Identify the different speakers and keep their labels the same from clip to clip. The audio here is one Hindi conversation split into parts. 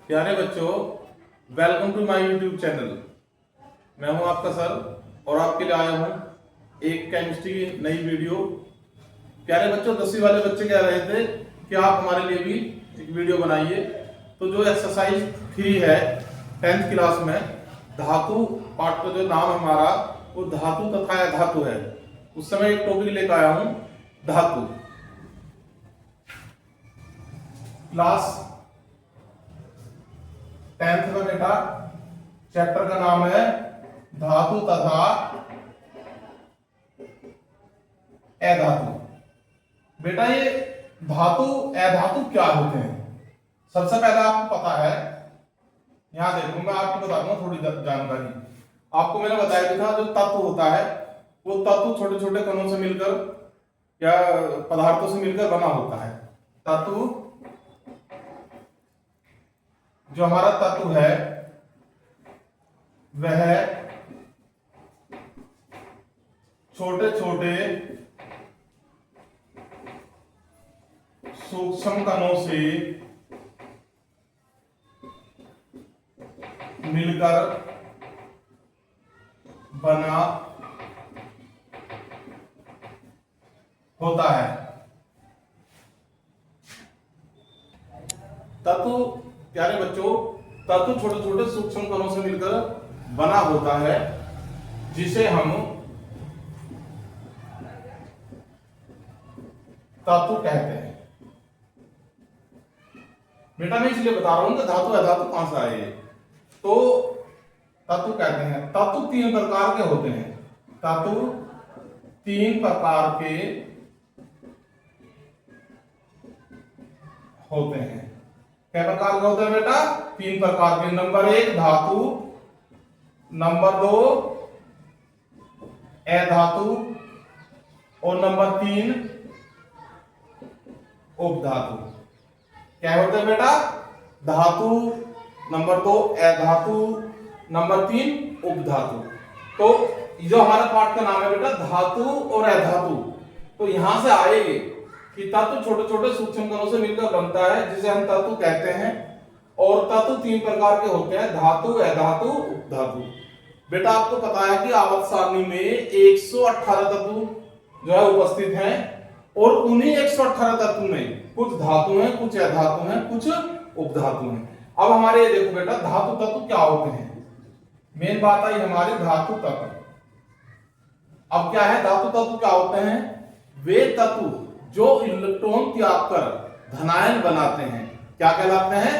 Speaker 1: प्यारे बच्चों, welcome to my YouTube channel. मैं हूं आपका सर और आपके लिए आया हूं एक केमिस्ट्री की नई वीडियो। प्यारे बच्चों, 10वीं वाले बच्चे कह रहे थे कि आप हमारे लिए भी एक वीडियो बनाइए। तो जो एक्सरसाइज 3 है 10th क्लास में, धातु पार्ट का जो नाम हमारा वो धातु तथा अधातु है। उस समय एक टॉपिक लेकर आया हूं, धातु। क्लास 10th में बेटा चैप्टर का नाम है धातु तथा अधातु। बेटा ये धातु अधातु क्या होते हैं? सबसे पहले आपको पता है, यहां देखो मैं आपको बताता हूं थोड़ी जानकारी। आपको मैंने बताया था जो तत्व होता है वो तत्व छोटे छोटे कणों से मिलकर या पदार्थों से मिलकर बना होता है। तत्व जो हमारा तत्व है वह छोटे छोटे सूक्ष्म कणों से मिलकर बना होता है। तत्व प्यारे बच्चों, तत्व छोटे छोटे सूक्ष्म कणों से मिलकर बना होता है जिसे हम तत्व कहते हैं। बेटा मैं इसलिए बता रहा हूं कि धातु अधातु कहां से आए। तो तत्व कहते हैं। तत्व 3 प्रकार के होते हैं। तत्व 3 प्रकार के होते हैं। क्या प्रकार के होते हैं बेटा? 3 प्रकार के। नंबर 1 धातु, नंबर 2 अधातु और नंबर 3 उपधातु। क्या होते हैं बेटा? धातु, नंबर 2 अधातु, नंबर 3 उपधातु। तो जो हमारा पाठ का नाम है बेटा धातु और अधातु, तो यहां से आएंगे कि तत्व छोटे छोटे सूक्ष्म कणों से मिलकर बनता है जिसे हम तत्व कहते हैं। और तत्व 3 प्रकार के होते हैं, धातु, अधातु, उपधातु। बेटा आपको पता है कि आवर्त सारणी में 118 तत्व जो है उपस्थित हैं और उन्हीं 118 तत्व में कुछ धातु हैं, कुछ अधातु हैं, कुछ उपधातु हैं। अब हमारे देखो बेटा धातु तत्व क्या होते हैं। मेन बात आई हमारे धातु तत्व। अब क्या है धातु तत्व क्या होते हैं? वे तत्व जो इलेक्ट्रॉन त्याग कर धनायन बनाते हैं क्या कहलाते हैं?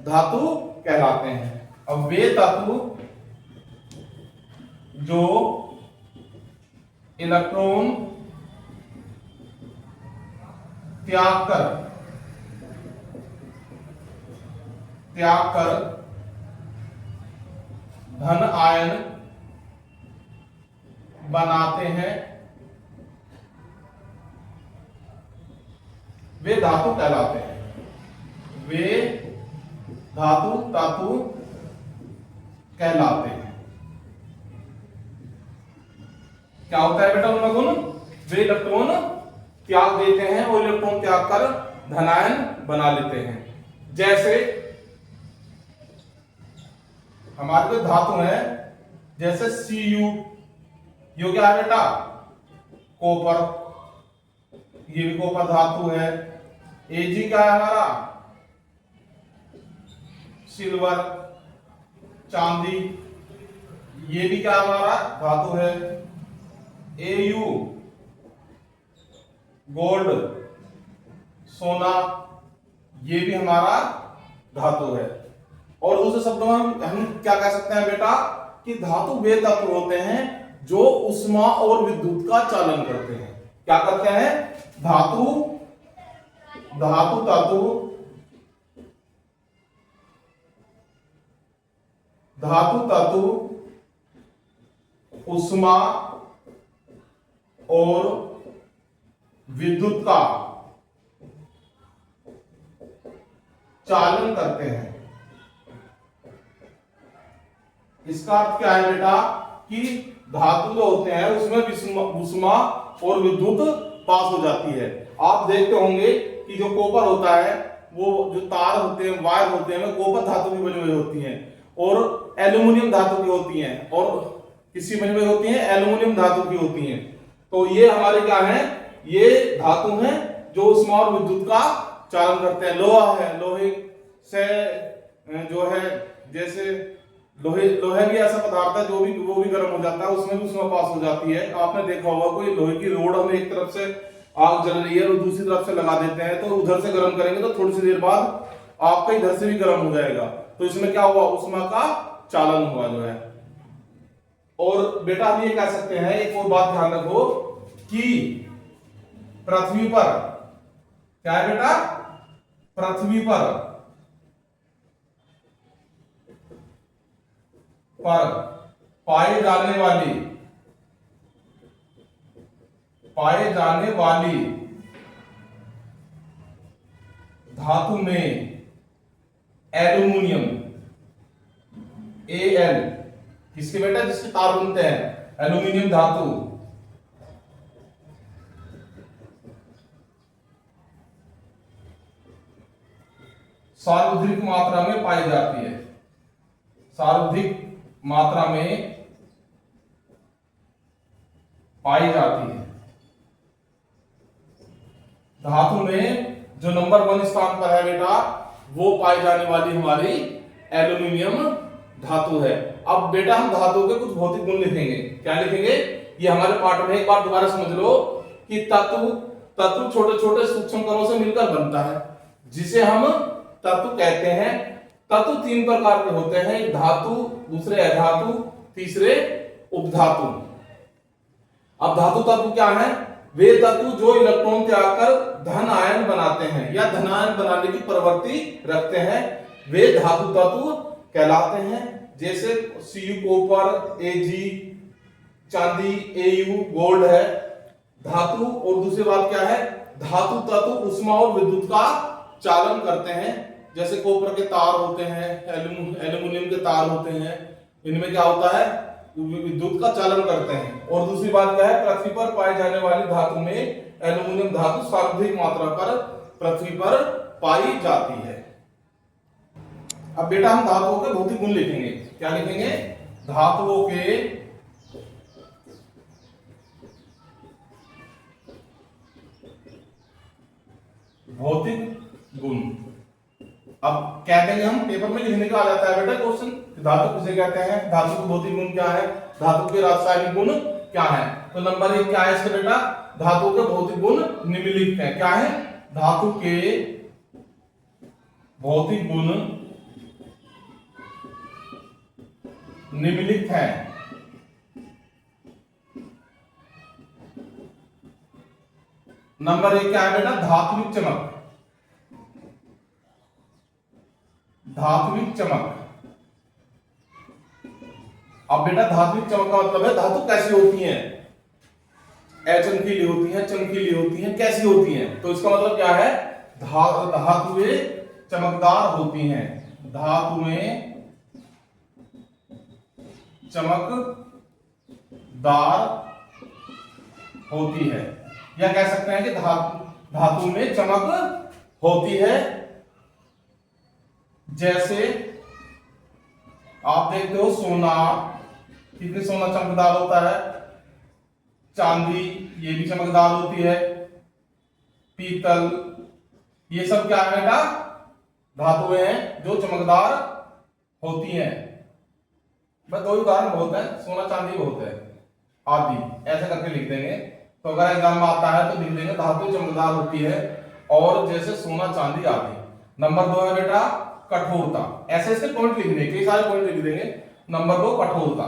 Speaker 1: धातु कहलाते हैं। अब वे तत्व जो इलेक्ट्रॉन त्याग कर धन आयन बनाते हैं वे धातु कहलाते हैं। वे धातु तत्व कहलाते हैं। क्या होता है बेटा उनका गुण? वे इलेक्ट्रॉन त्याग देते हैं और इलेक्ट्रॉन त्याग कर धनायन बना लेते हैं। जैसे हमारे जो धातु है जैसे Cu, ये क्या है बेटा? कॉपर, ये भी कॉपर धातु है। Ag क्या है हमारा? सिल्वर, चांदी, ये भी क्या हमारा धातु है। Au गोल्ड, सोना, ये भी हमारा धातु है। और दूसरे शब्दों में हम क्या कह सकते हैं बेटा कि धातु वे तत्व होते हैं जो उष्मा और विद्युत का चालन करते हैं। क्या करते हैं? धातु तत्व उष्मा और विद्युत का चालन करते हैं। इसका अर्थ क्या है बेटा कि धातु जो होते हैं उसमें उष्मा और विद्युत पास हो जाती है। आप देखते होंगे कि जो कॉपर होता है वो जो तार होते हैं, वायर होते हैं, वो कॉपर धातु की बनी हुई होती हैं और एल्यूमिनियम धातु की होती हैं, और किसकी बनी हुई होती हैं? एल्यूमिनियम धातु की होती हैं। तो ये हमारे क्या है? ये धातु हैं जो उष्मा और विद्युत का चालन करते हैं। लोहा है, लोहे से जो है, जैसे लोहे भी ऐसा पदार्थ है जो भी वो भी गर्म हो जाता है, उसमें भी उष्मा पास हो जाती है। आपने देखा होगा कोई लोहे की रोड हमें एक तरफ से आग जल रही है और दूसरी तरफ से लगा देते हैं, तो उधर से गर्म करेंगे तो थोड़ी सी देर बाद आपका इधर से भी गर्म हो जाएगा। तो इसमें क्या हुआ? उष्मा का चालन हुआ जो है। और बेटा हम ये कह सकते हैं, एक और बात ध्यान रखो कि पृथ्वी पर क्या है बेटा? पृथ्वी पर पाए जाने वाली धातु में एल्यूमिनियम Al, किसके बेटा? जिसके तार बनते हैं, एल्यूमिनियम धातु सर्वाधिक मात्रा में पाई जाती है। सर्वाधिक मात्रा में पाई जाती है। धातु में जो नंबर 1 स्थान पर है बेटा, वो पाई जाने वाली हमारी एल्यूमिनियम धातु है। अब बेटा हम धातु के कुछ भौतिक गुण लिखेंगे। क्या लिखेंगे? ये हमारे पाठ में एक बार दोबारा समझ लो कि तत्व छोटे छोटे सूक्ष्म कणों से मिलकर बनता है, जिसे हम तत्व कहते हैं। तत्व 3 प्रकार के होते हैं, एक धातु, दूसरे अधातु, तीसरे उपधातु। अब धातु तत्व क्या है? वे तत्व जो इलेक्ट्रॉन त्याग कर धन आयन बनाते हैं या धनायन बनाने की प्रवृत्ति रखते हैं, वे धातु तत्व कहलाते हैं। जैसे Cu कॉपर, Ag चांदी, Au गोल्ड है धातु। और दूसरी बात क्या है? धातु तत्व उष्मा और विद्युत का चालन करते हैं। जैसे कॉपर के तार होते हैं, एल्यूमिनियम के तार होते हैं, इनमें क्या होता है? विद्युत का चालन करते हैं। और दूसरी बात क्या है? पृथ्वी पर पाई जाने वाली धातु में एल्यूमिनियम धातु सर्वाधिक मात्रा पर पृथ्वी पर पाई जाती है। अब बेटा हम धातुओं के भौतिक गुण लिखेंगे। क्या लिखेंगे? धातुओं के भौतिक गुण। अब क्या कहेंगे हम? पेपर में लिखने का आ जाता है बेटा क्वेश्चन, धातु किसे कहते हैं, धातु के भौतिक गुण क्या है, धातु के रासायनिक गुण क्या है। तो नंबर 1 क्या है इसका बेटा? धातु के भौतिक गुण निम्नलिखित हैं। क्या है? धातु के भौतिक गुण निम्नलिखित हैं। नंबर 1 क्या है बेटा? धात्विक चमक। धात्विक चमक। अब बेटा धात्विक चमक का मतलब है धातु कैसी होती हैं? चमकीली होती हैं, चमकीली होती हैं, कैसी होती हैं? तो इसका मतलब क्या है? धातुएं चमकदार होती हैं। धातुएं चमकदार होती है, या कह सकते हैं कि धातु में चमक होती है। जैसे आप देखते हो सोना, कितनी सोना चमकदार होता है, चांदी ये भी चमकदार होती है, पीतल, ये सब क्या है बेटा? धातुएं हैं जो चमकदार होती हैं। बस 2 उदाहरण बहुत है, सोना चांदी बहुत है, आदि ऐसे करके लिख देंगे। तो अगर एग्जाम में आता है तो लिख देंगे धातु चमकदार होती है और जैसे सोना चांदी आदि। नंबर 2 है बेटा कठोरता। ऐसे ऐसे पॉइंट लिखने, कई सारे पॉइंट लिख देंगे। नंबर 2 कठोरता।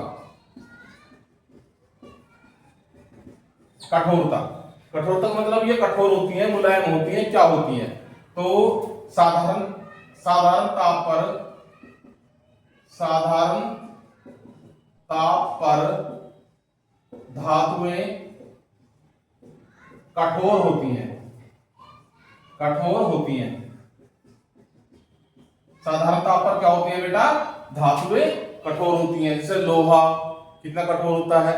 Speaker 1: कठोरता कठोरता का मतलब ये कठोर होती हैं, मुलायम होती हैं, क्या होती हैं? तो साधारण ताप पर धातुएं कठोर होती हैं। साधारण ताप पर क्या होती है बेटा? धातुएं कठोर होती हैं। जैसे लोहा कितना कठोर होता है,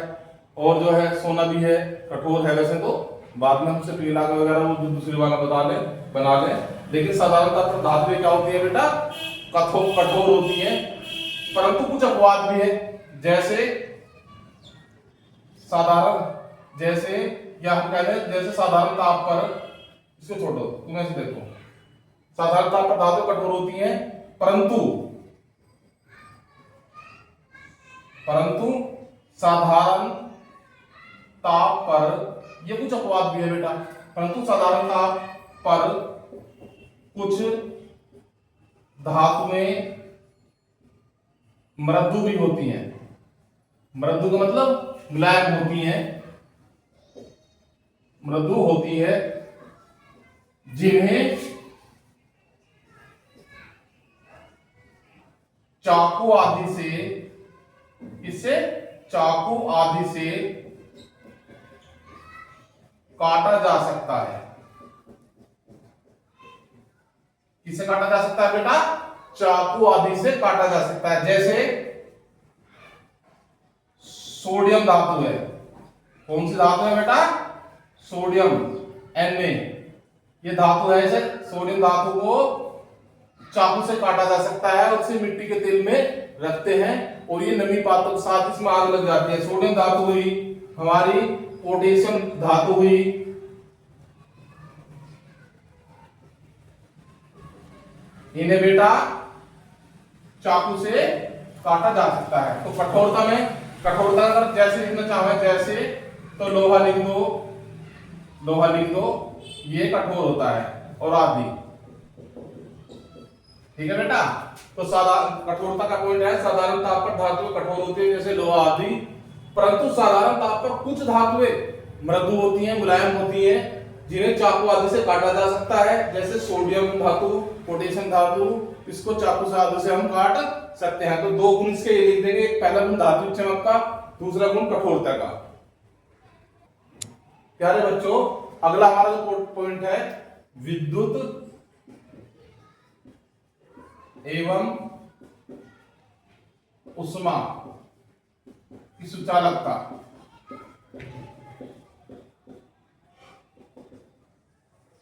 Speaker 1: और जो है सोना भी है, कठोर है। वैसे तो बाद में हमसे पिघला वगैरह वो दूसरी वाला बना ले। लेकिन साधारणतः पर धातुएं क्या होती है बेटा, कठोर होती हैं, परंतु कुछ अपवाद भी है। जैसे साधारण, जैसे या हम कह रहे जैसे साधारण ताप पर, इसको छोड़ो तुम ऐसे देखो, साधारण ताप पर धातुएं कठोर होती हैं, परंतु साधारण ताप पर, ये कुछ अपवाद भी है बेटा, परंतु साधारण ताप पर कुछ धातुएं मृदु भी होती हैं। मृदु का मतलब मुलायम होती हैं, मृदु होती है, जिन्हें चाकू आदि से, इससे चाकू आदि से काटा जा सकता है। किससे काटा जा सकता है बेटा, चाकू आदि से काटा जा सकता है। जैसे सोडियम धातु है, कौन सी धातु है बेटा, सोडियम Na, ये धातु है, इसे सोडियम धातु को चाकू से काटा जा सकता है और इसे मिट्टी के तेल में रखते हैं और ये नमी पातों के साथ इसमें आग लग जाती है। सोडियम धातु हुई हमारी, पोटेशियम धातु हुई, इन्हें बेटा चाकू से काटा जा सकता है। तो कठोरता में, कठोरता अगर जैसे लिखना चाहे जैसे, तो लोहा लिख दो, लोहा लिख दो, ये कठोर होता है, और आदि। ठीक है बेटा। तो साधारण कठोरता का पॉइंट है, साधारण ताप पर धातुएं कठोर होती है जैसे लोहा आदि, परंतु साधारण ताप पर कुछ धातुएं मृदु होती हैं, मुलायम होती हैं, जिन्हें चाकू आदि से काटा जा सकता है। जैसे सोडियम धातु, पोटेशियम धातु, इसको चाकू से आदि से हम काट सकते हैं। तो दो गुण इसके ये लिख देंगे, एक पहला गुण धातु चमक का, दूसरा गुण कठोरता का। प्यारे बच्चों, अगला हमारा जो पॉइंट है, विद्युत एवं उष्मा की सुचालकता।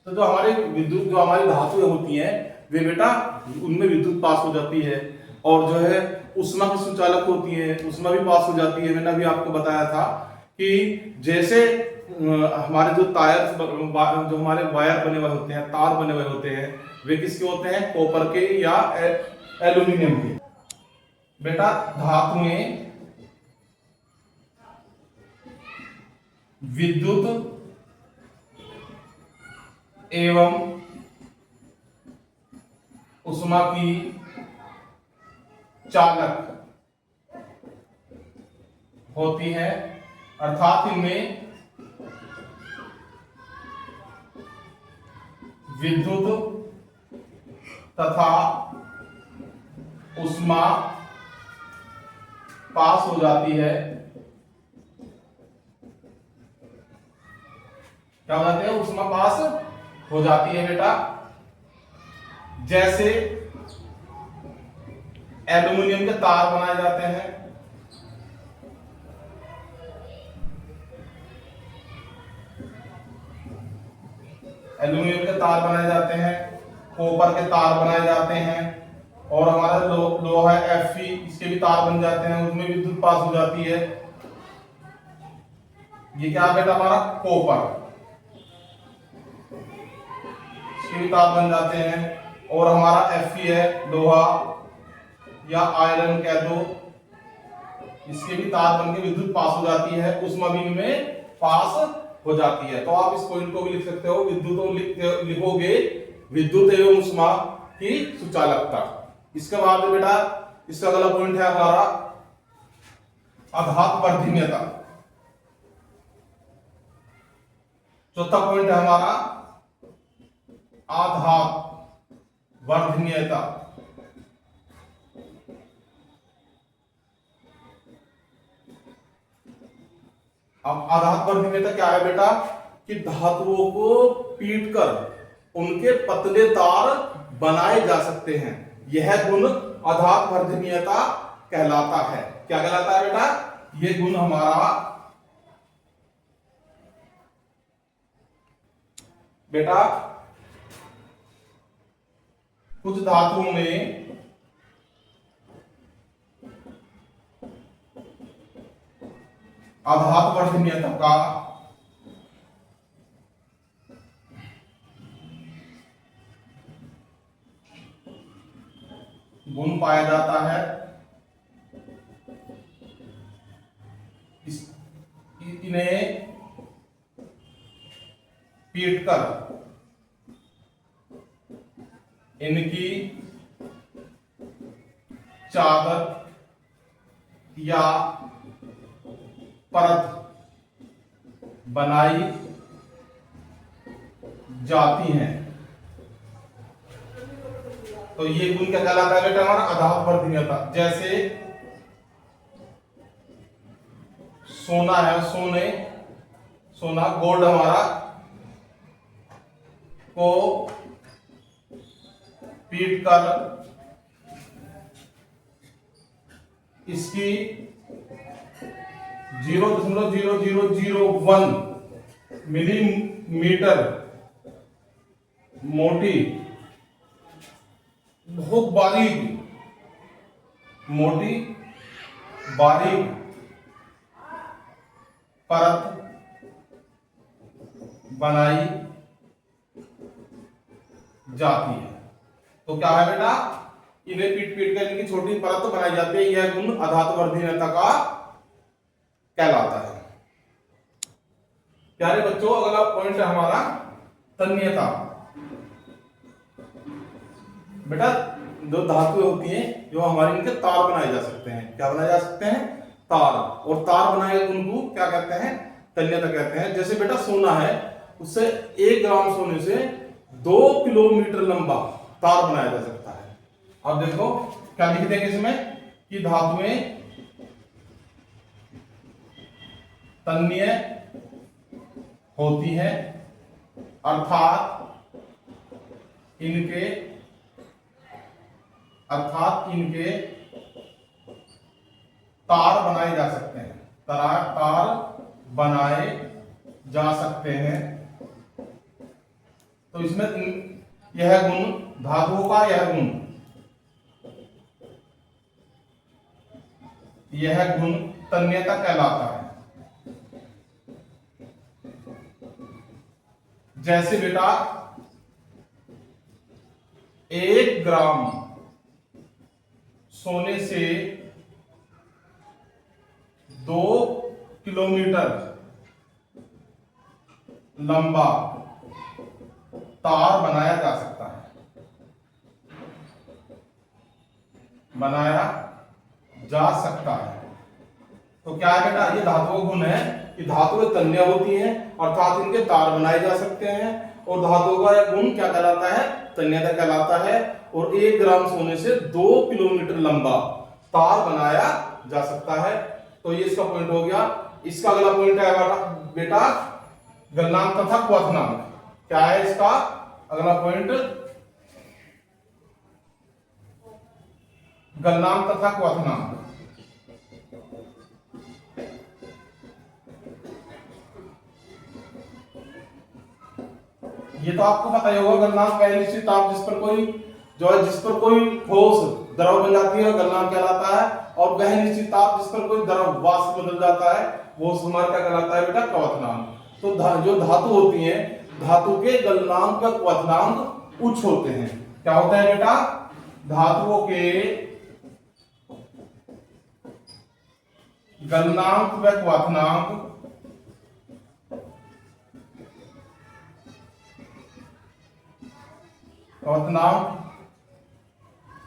Speaker 1: तो जो हमारे विद्युत, जो हमारी धातुएं होती हैं, वे बेटा उनमें विद्युत पास हो जाती है, और जो है उष्मा की सुचालक होती है, उष्मा भी पास हो जाती है। मैंने अभी आपको बताया था कि जैसे हमारे जो टायर, जो हमारे वायर बने हुए होते हैं, तार बने हुए होते हैं, वे किसके होते हैं, कॉपर के या एल्यूमिनियम के। बेटा धातुएं विद्युत एवं उष्मा की चालक होती है, अर्थात इनमें विद्युत तथा उष्मा पास हो जाती है। क्या हो जाती है, उष्मा पास हो जाती है बेटा। जैसे एल्यूमिनियम के तार बनाए जाते हैं, एल्यूमिनियम के तार बनाए जाते हैं, कॉपर के तार बनाए जाते हैं, और हमारा लोहा Fe, इसके भी तार बन जाते हैं, उसमें विद्युत पास हो जाती है। ये क्या है बेटा, हमारा कॉपर, इसके भी तार बन जाते हैं, और हमारा Fe है लोहा या आयरन कह दो, इसके भी तार बनके विद्युत पास हो जाती है, उष्मा भी इनमें पास हो जाती है। तो आप इस पॉइंट को भी लिख सकते हो, विद्युत लिखोगे विद्युत एवं उष्मा की सुचालकता। इसके बाद बेटा इसका अगला पॉइंट है हमारा आघात वर्धनीयता। चौथा पॉइंट है हमारा आघात वर्धनीयता। अब आघात वर्धनीयता क्या है बेटा, कि धातुओं को पीटकर उनके पतले तार बनाए जा सकते हैं। यह गुण आघात वर्धनीयता कहलाता है। क्या कहलाता है बेटा, यह गुण हमारा बेटा कुछ धातुओं में आधात वर्धनीयता का गुण पाया जाता है। इन्हें पीटकर इनकी चादर या परत बनाई जाती हैं। तो ये गुण क्या कहलाता है बेटा हमारा आधात वर्धनीयता। जैसे सोना है, सोना गोल्ड हमारा को पीट कर इसकी 0.0001 मिलीमीटर मोटी, बहुत मोटी बारीक परत बनाई जाती है। तो क्या है बेटा, इन्हें पीट कर इनकी छोटी परत बनाई जाती है। यह गुण आधात वर्धनीयता का कहलाता है। प्यारे बच्चों, अगला पॉइंट है हमारा तन्यता। बेटा जो धातु होती हैं जो हमारी इनके तार बनाए जा सकते हैं। क्या बनाए जा सकते हैं? तार। और तार बनाए उनको क्या कहते हैं? तन्यता कहते हैं। जैसे बेटा सोना है, उससे 1 ग्राम सोने से 2 किलोमीटर लंबा तार बनाया जा सकता है। अब देखो क्या लिख देंगे इसमें कि धातुएं तन्य होती हैं, अर्थात इनके तार बनाए जा सकते हैं। तार बनाए जा सकते हैं। तो इसमें यह गुण धातुओं का, यह गुण तन्यता कहलाता है। जैसे बेटा 1 ग्राम सोने से 2 किलोमीटर लंबा तार बनाया जा सकता है। तो क्या है बेटा, ये धातुओं गुण है कि धातुएं तन्य होती हैं, अर्थात इनके तार बनाए जा सकते हैं। और धातुओं का गुण क्या कहलाता है? तन्यता कहलाता है। और 1 ग्राम सोने से 2 किलोमीटर लंबा तार बनाया जा सकता है। तो ये इसका पॉइंट हो गया। इसका अगला पॉइंट है बेटा गलनांक तथा क्वथनांक। क्या है इसका अगला पॉइंट? गलनांक तथा क्वथनांक। ये तो आपको पता ही होगा, गलनांक वह निश्चित ताप जिस पर कोई ठोस द्रव बन जाती है गलनांक कहलाता है। और वह निश्चित ताप जिस पर कोई द्रव वाष्प बदल जाता है वो हमारा क्या कहलाता है बेटा? क्वथनांक। तो जो धातु होती हैं, धातु के गलनांक व क्वथनांक उच्च होते हैं। क्या होता है बेटा? धातुओं के गलनांक व क्वथनांक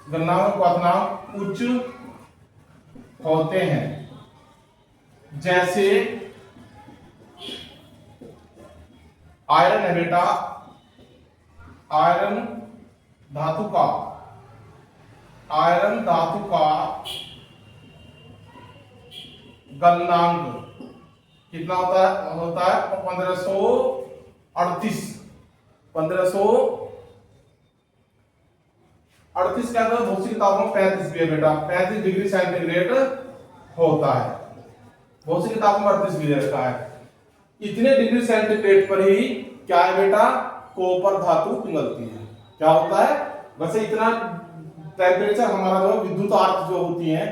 Speaker 1: गलनांक क्वथनांक उच्च होते हैं। जैसे आयरन है बेटा, आयरन धातु का गलनांक कितना होता है 1538 क्या था भौतिक किताबों में 35 भी है बेटा, 35 डिग्री सेंटीग्रेड होता है। भौतिक किताबों में 38 भी रखा है। इतने डिग्री सेंटीग्रेड पर ही क्या है बेटा? कॉपर धातु पिघलती है। क्या होता है? वैसे इतना टेम्परेचर हमारा जो विद्युत आर्क जो होती है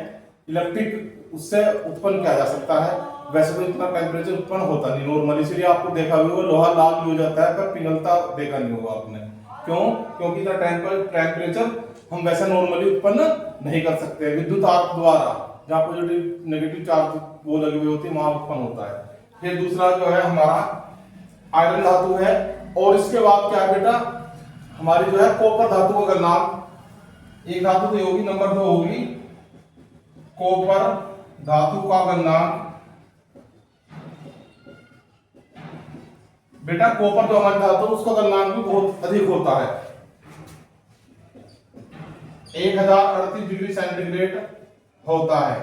Speaker 1: इलेक्ट्रिक, उससे उत्पन्न किया जा सकता है। वैसे तो इतना टेम्परेचर उत्पन्न होता नहीं नॉर्मली, इसलिए आपको देखा भी होगा लोहा लाल भी हो जाता है पर पिघलता देखा नहीं होगा आपने। क्यों? क्योंकि इतना टेम्परेचर हम वैसे नॉर्मली उत्पन्न नहीं कर सकते, विद्युत आर्क द्वारा जहाँ पॉजिटिव नेगेटिव चार्ज वो लगी हुई होती है वहां उत्पन्न होता है। फिर दूसरा जो है हमारा आयरन धातु है, और इसके बाद क्या है बेटा हमारी जो है कॉपर धातु का गलनांक, एक धातु तो होगी, नंबर 2 होगी कॉपर धातु का गलनांक। बेटा कॉपर जो हमारी धातु उसका गलनांक भी बहुत अधिक होता है, 1038 डिग्री सेंटीग्रेड होता है।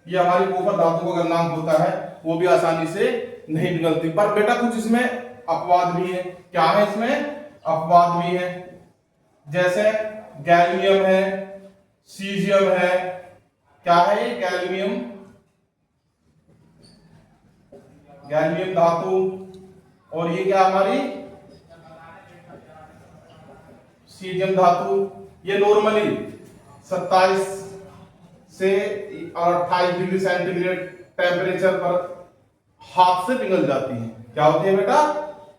Speaker 1: ये हमारी कॉपर धातु का गलनांक होता है, वो भी आसानी से नहीं पिघलती। पर बेटा कुछ इसमें अपवाद भी है। क्या है इसमें? अपवाद भी है, जैसे गैलियम है, सीजियम है। क्या है? गैलियम, गैलियम धातु। और ये क्या हमारी सीजियम धातु। ये नॉर्मली 27 से 28 डिग्री सेंटीग्रेड टेम्परेचर पर हाथ से पिघल जाती है। क्या होती है बेटा?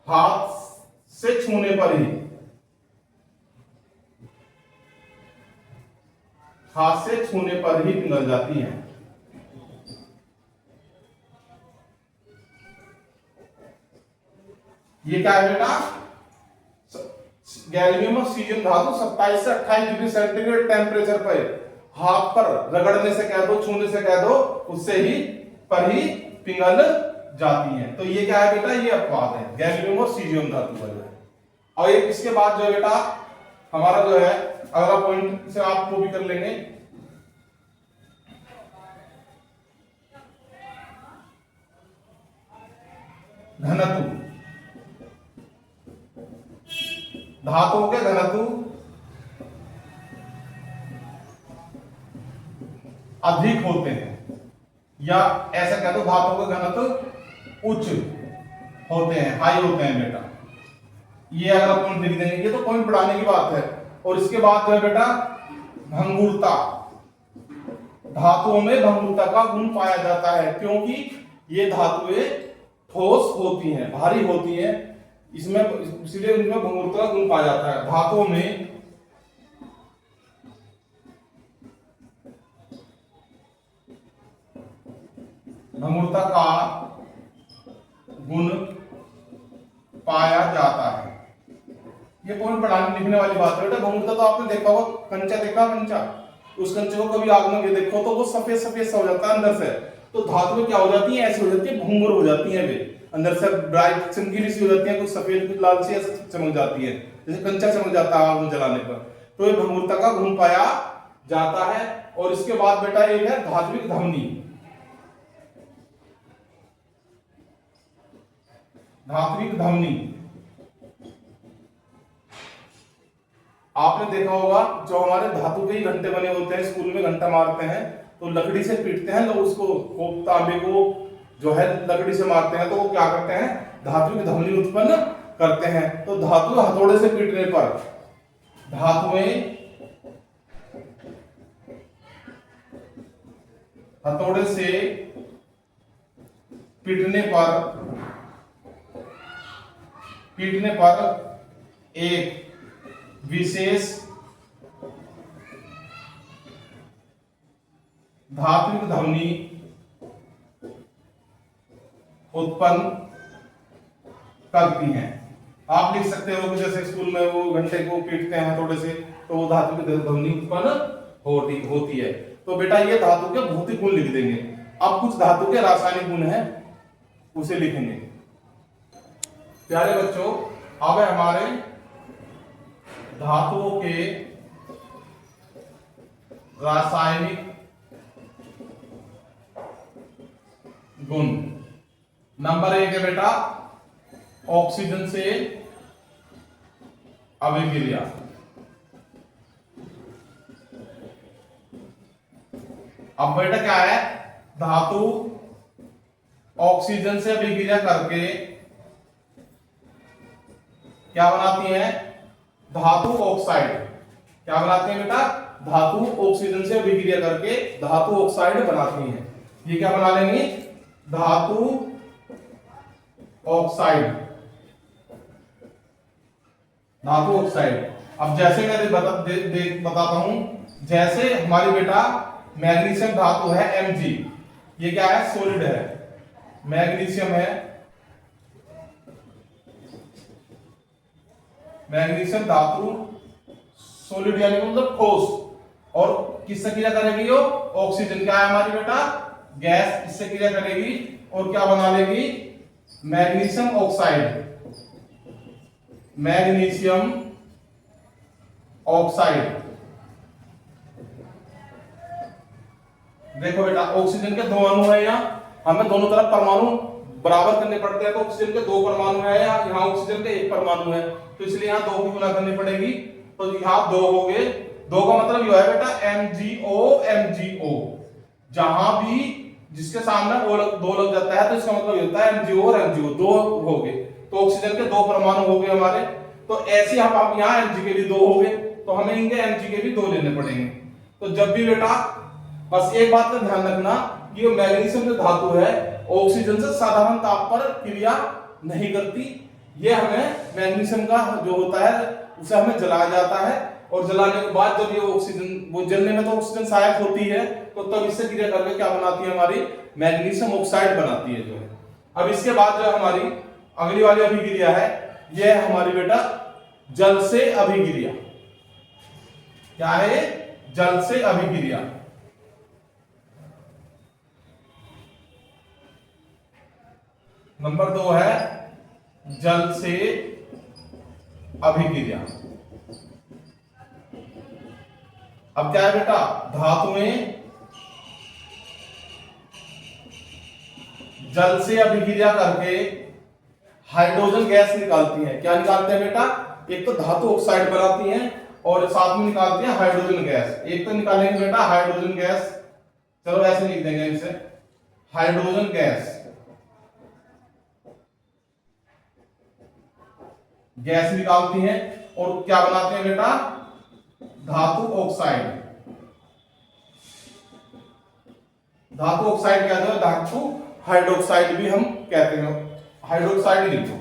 Speaker 1: हाथ से छूने पर ही, हाथ से छूने पर ही पिघल जाती है। ये क्या है बेटा? गैलियम और सीजियम धातु 27 से 28 डिग्री सेंटीग्रेड टेम्परेचर पर हाथ पर रगड़ने से कह दो, छूने से कह दो, उससे ही पर ही पिघल जाती है। तो ये क्या है बेटा? ये अपवाद है गैलियम और सीजियम धातु का जो है। और एक इसके बाद जो है बेटा हमारा जो है अगला पॉइंट से आपको भी कर लेंगे, घनत्व। धातुओं के घनत्व अधिक होते हैं, या ऐसा कह दो धातुओं के घनत्व उच्च होते हैं, हाई होते हैं बेटा। ये अगर पॉइंट लिख देंगे, ये तो पॉइंट बढ़ाने की बात है। और इसके बाद जो है बेटा भंगुरता, धातुओं में भंगुरता का गुण पाया जाता है, क्योंकि ये धातुएं ठोस होती हैं, भारी होती हैं, इसमें इसलिए उनमें भंगुरता का गुण पाया जाता है। धातुओं में भंगुरता का गुण पाया जाता है। ये पॉइंट बढ़ाने लिखने वाली बात है बेटा। भंगुरता तो आपने देखा होगा, कंचा देखा, कंचा, उस कंचे को कभी आग में देखो तो वो सफेद सफेद सा हो जाता है अंदर से। तो धातुएं क्या हो जाती है? ऐसी हो जाती है, भंगुर हो जाती है, वे अंदर से ब्राइट चमकीली सी हो जाती है, कुछ सफेद कुछ लाल सी ऐसे चमक जाती है, जैसे कंचा चमक जाता है आग में जलाने पर। तो ये भंगुरता का गुण पाया जाता है। और इसके बाद बेटा एक है धात्विक धमनी। धात्विक धमनी आपने देखा होगा, जो हमारे धातु के ही घंटे बने होते हैं, स्कूल में घंटा मारते हैं तो लकड़ी से पीटते हैं लोग उसको, तांबे को जो है लकड़ी से मारते हैं, तो वो क्या करते हैं? धात्विक धमनी उत्पन्न करते हैं। तो धातु हथौड़े से पीटने पर, धातुएं हथौड़े से पीटने पर एक विशेष धात्विक ध्वनि उत्पन्न करती हैं। आप लिख सकते हो कि जैसे स्कूल में वो घंटे को पीटते हैं हथौड़े से, तो वो धात्विक ध्वनि उत्पन्न होती है। तो बेटा ये धातु के भौतिक गुण लिख देंगे। अब कुछ धातु के रासायनिक गुण हैं, उसे लिखेंगे। प्यारे बच्चों, अब है हमारे धातुओं के रासायनिक गुण। नंबर 1 है बेटा ऑक्सीजन से अभिक्रिया। अब बेटा क्या है? धातु ऑक्सीजन से अभिक्रिया करके क्या बनाती है? धातु ऑक्साइड। क्या बनाते हैं बेटा? धातु ऑक्सीजन से अभिक्रिया करके धातु ऑक्साइड बनाती हैं। ये क्या बना लेंगे? धातु ऑक्साइड, धातु ऑक्साइड। अब जैसे मैं बताता हूं, जैसे हमारी बेटा मैग्नीशियम धातु है Mg, ये क्या है? सॉलिड है, मैग्नीशियम है, मैग्नीशियम धातु सॉलिड यानी मतलब ठोस, और किससे क्रिया करेगी? यो ऑक्सीजन क्या है हमारी बेटा? गैस, इससे क्रिया करेगी और क्या बना लेगी? Magnesium oxide, magnesium oxide. देखो बेटा, ऑक्सीजन के दो अणु है, यहाँ हमें दोनों तरफ परमाणु बराबर करने पड़ते हैं, तो ऑक्सीजन के दो परमाणु है, यहाँ ऑक्सीजन के एक परमाणु है, तो इसलिए यहाँ दो की गुना करनी पड़ेगी, तो यहाँ दो हो गए। दो का मतलब ये है बेटा MgO MgO, जहां भी जिसके सामने दो लग जाता है तो इसका मतलब ये होता है MgO और MgO, दो हो गए, तो ऑक्सीजन के दो परमाणु हो गए हमारे। तो ऐसे हम यहाँ Mg के भी दो हो गए, तो हमें इनके Mg के भी दो लेने पड़ेंगे। तो जब भी बेटा, बस एक बात का ध्यान रखना कि मैग्नीशियम जो धातु है ऑक्सीजन से साधारण ताप पर क्रिया नहीं करती, ये हमें मैग्नीशियम का जो होता है उसे हमें जलाया जाता है, और जलाने के बाद जब ये ऑक्सीजन, वो जलने में तो ऑक्सीजन सहायक होती है, तो तब इससे क्रिया करके क्या बनाती है? हमारी मैग्नीशियम ऑक्साइड बनाती है जो है। अब इसके बाद जो हमारी अगली वाली अभिक्रिया है, यह है हमारी बेटा जल से अभिक्रिया। क्या है? जल से अभिक्रिया। नंबर 2 है जल से अभिक्रिया। अब क्या है बेटा? धातुएं जल से अभिक्रिया करके हाइड्रोजन गैस निकालती हैं। क्या निकालते हैं बेटा? एक तो धातु ऑक्साइड बनाती हैं और साथ में निकालती हैं हाइड्रोजन गैस। एक तो निकालेंगे बेटा हाइड्रोजन गैस, चलो ऐसे लिख देंगे इसे, हाइड्रोजन गैस, गैस निकालती हैं, और क्या बनाते हैं बेटा? धातु ऑक्साइड। धातु ऑक्साइड क्या है? धातु हाइड्रोक्साइड भी हम कहते हैं, हाइड्रोक्साइड ही लिखो।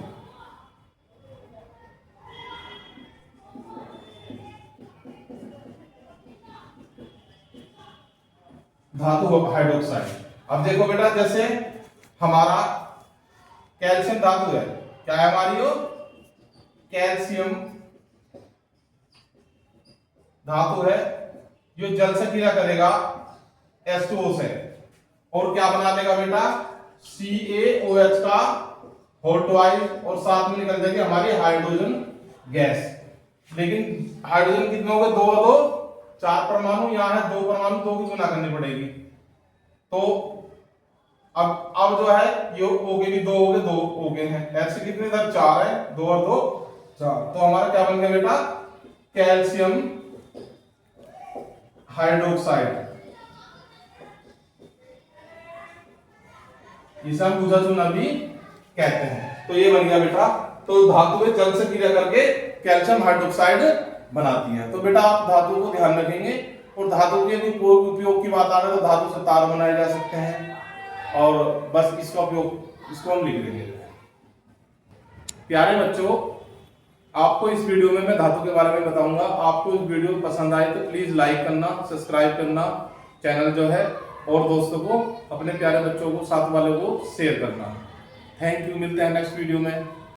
Speaker 1: धातु हाइड्रोक्साइड। अब देखो बेटा, जैसे हमारा कैल्शियम धातु है, क्या है हमारी? वो कैल्शियम धातु है, जो जल से क्रिया करेगा H2O से, और क्या बना देगा बेटा? CaOH का होल ट्वाइस, और साथ में निकल जाएगी हमारी हाइड्रोजन गैस। लेकिन हाइड्रोजन कितने हो गए? दो और दो चार परमाणु, यहाँ है दो परमाणु, दो की गुना करनी पड़ेगी। तो अब जो है ये O के भी दो हो गए, दो हो गए हैं, H कितने इधर चार है, दो और दो चार, तो हमारा क्या बन गया बेटा? Calcium hydroxide. इसे हम बुझा चूना भी कहते हैं। तो ये बन गया बेटा। तो धातु में जल से क्रिया करके कैल्शियम हाइड्रोक्साइड बनाती है। तो बेटा आप धातु को ध्यान रखेंगे, और धातु के उपयोग की बात आ रही है तो धातु से तार बनाए जा सकते हैं, और बस इसका उपयोग, इसको हम लिख देंगे। प्यारे बच्चों, आपको इस वीडियो में मैं धातु के बारे में बताऊंगा। आपको इस वीडियो पसंद आए तो प्लीज लाइक करना, सब्सक्राइब करना चैनल जो है, और दोस्तों को, अपने प्यारे बच्चों को, साथ वालों को शेयर करना। थैंक यू, मिलते हैं नेक्स्ट वीडियो में।